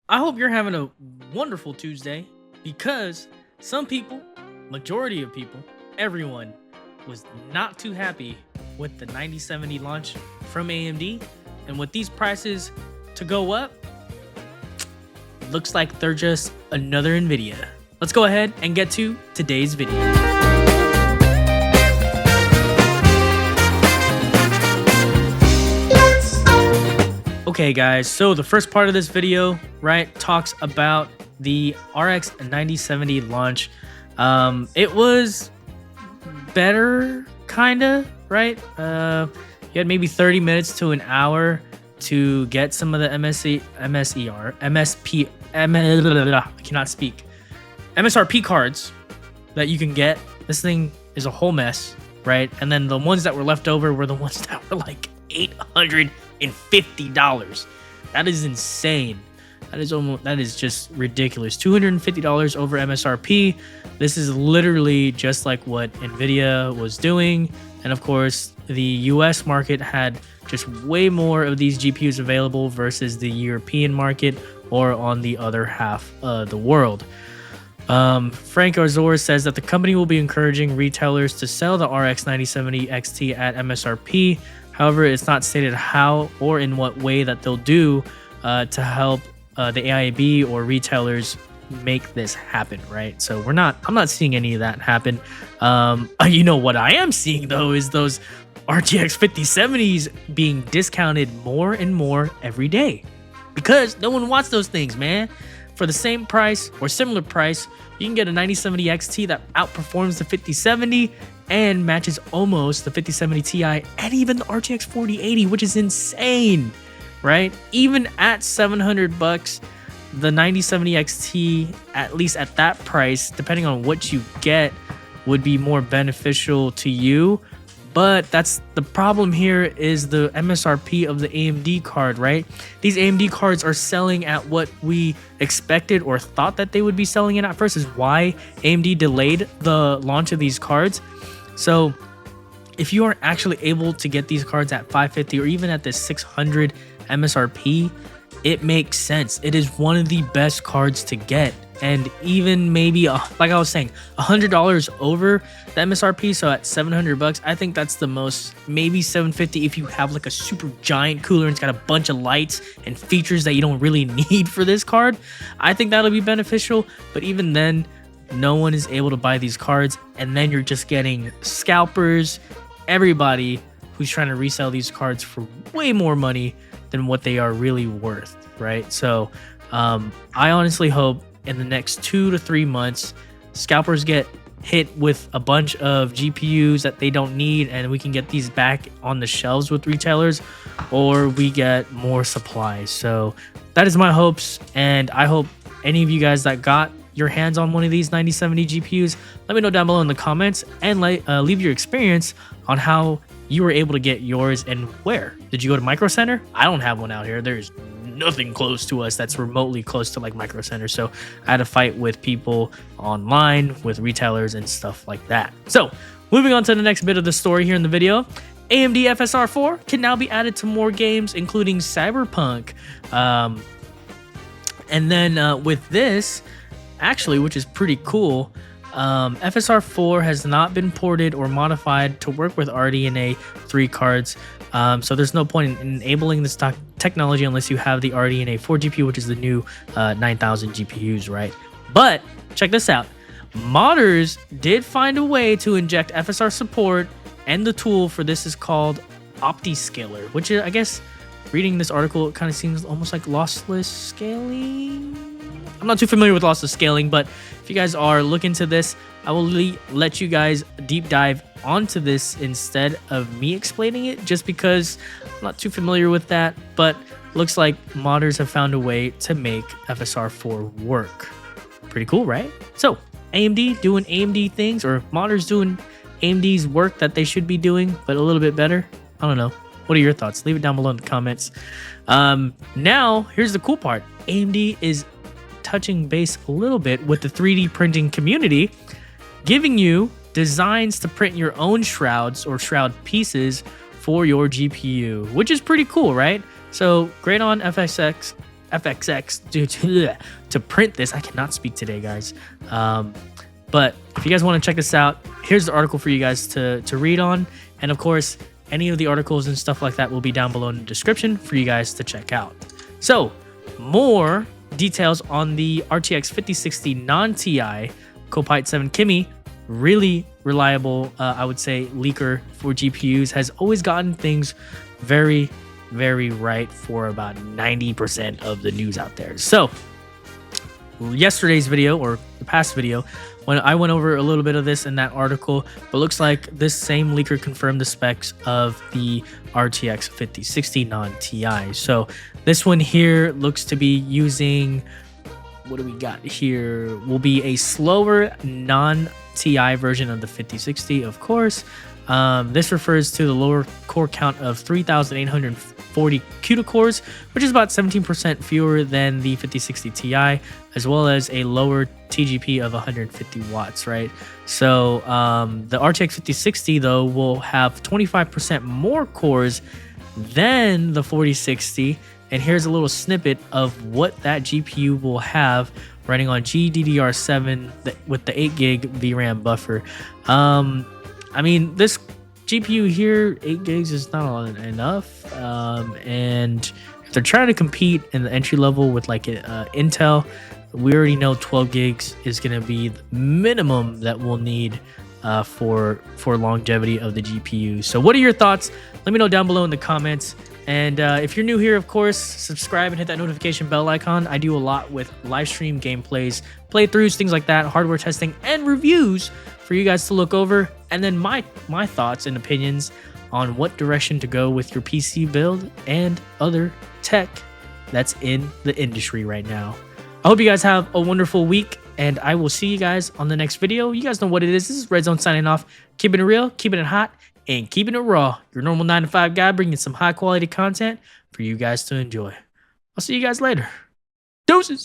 I hope you're having a wonderful Tuesday because some people, majority of people, everyone was not too happy with the 9070 launch from AMD. And with these prices to go up, looks like they're just another Nvidia. Let's go ahead and get to today's video. Okay guys, so the first part of this video, right, talks about the RX 9070 launch. It was better, kinda, right? You had maybe 30 minutes to an hour to get some of the MSRP cards that you can get. This thing is a whole mess, right? And then the ones that were left over were the ones that were like $850. That is insane. That is just ridiculous. $250 over MSRP. This is literally just like what Nvidia was doing. And of course, the US market had just way more of these GPUs available versus the European market or on the other half of the world. Frank Azor says that the company will be encouraging retailers to sell the RX 9070 XT at MSRP. However, it's not stated how or in what way that they'll do to help the AIB or retailers make this happen, right? So I'm not seeing any of that happen. You know what I am seeing though is those RTX 5070s being discounted more and more every day because no one wants those things, man. For the same price or similar price, you can get a 9070 XT that outperforms the 5070 and matches almost the 5070 Ti and even the RTX 4080, which is insane, right? Even at $700, the 9070 XT, at least at that price, depending on what you get, would be more beneficial to you. But that's the problem here is the MSRP of the AMD card, right? These AMD cards are selling at what we expected or thought that they would be selling it at first, is why AMD delayed the launch of these cards. So if you are actually able to get these cards at 550 or even at the 600 MSRP, it makes sense. It is one of the best cards to get. And even maybe, like I was saying, $100 over the MSRP, so at $700, I think that's the most. Maybe $750 if you have like a super giant cooler and it's got a bunch of lights and features that you don't really need for this card. I think that'll be beneficial, but even then, no one is able to buy these cards, and then you're just getting scalpers, everybody who's trying to resell these cards for way more money than what they are really worth, right? So I honestly hope in the next 2 to 3 months, scalpers get hit with a bunch of GPUs that they don't need, and we can get these back on the shelves with retailers, or we get more supplies. So that is my hopes, and I hope any of you guys that got your hands on one of these 9070 GPUs, let me know down below in the comments, and leave your experience on how you were able to get yours and where. Did you go to Micro Center? I don't have one out here. There's nothing close to us that's remotely close to like Micro Center, so I had to fight with people online, with retailers and stuff like that. So moving on to the next bit of the story here in the video, AMD FSR 4 can now be added to more games, including Cyberpunk. And then with this, actually, which is pretty cool, FSR 4 has not been ported or modified to work with RDNA 3 cards. So there's no point in enabling this technology unless you have the RDNA 4 GPU, which is the new 9000 GPUs, right? But check this out. Modders did find a way to inject FSR support, and the tool for this is called OptiScaler, which is, I guess, reading this article, it kind of seems almost like lossless scaling. I'm not too familiar with lossless scaling, but if you guys are looking to this, I will let you guys deep dive onto this instead of me explaining it, just because I'm not too familiar with that. But looks like modders have found a way to make FSR 4 work. Pretty cool, right? So AMD doing AMD things, or modders doing AMD's work that they should be doing, but a little bit better. I don't know. What are your thoughts? Leave it down below in the comments. Now, here's the cool part. AMD is touching base a little bit with the 3D printing community, giving you designs to print your own shrouds or shroud pieces for your GPU, which is pretty cool, right? So great on FXX to print this. I cannot speak today, guys. But if you guys want to check this out, here's the article for you guys to read on. And of course, any of the articles and stuff like that will be down below in the description for you guys to check out. So more details on the RTX 5060 non-TI Copilot 7 Kimi, really reliable, I would say, leaker for GPUs, has always gotten things very, very right for about 90% of the news out there. So yesterday's video, or the past video, when I went over a little bit of this in that article, but looks like this same leaker confirmed the specs of the RTX 5060 non-TI. So this one here looks to be using, what do we got here? Will be a slower non-TI version of the 5060, of course. This refers to the lower core count of 3,840 CUDA cores, which is about 17% fewer than the 5060 Ti, as well as a lower TGP of 150 watts, right? So the RTX 5060, though, will have 25% more cores than the 4060. And here's a little snippet of what that GPU will have running on GDDR7 with the 8 gig VRAM buffer. I mean, this GPU here, 8 gigs is not enough. And if they're trying to compete in the entry level with like Intel, we already know 12 gigs is going to be the minimum that we'll need for longevity of the GPU. So what are your thoughts? Let me know down below in the comments. And if you're new here, of course, subscribe and hit that notification bell icon. I do a lot with live stream gameplays, playthroughs, things like that, hardware testing, and reviews for you guys to look over. And then my thoughts and opinions on what direction to go with your PC build and other tech that's in the industry right now. I hope you guys have a wonderful week, and I will see you guys on the next video. You guys know what it is. This is Red Zone signing off. Keeping it real, keeping it hot, and keeping it raw. Your normal 9-to-5 guy bringing some high quality content for you guys to enjoy. I'll see you guys later. Deuces.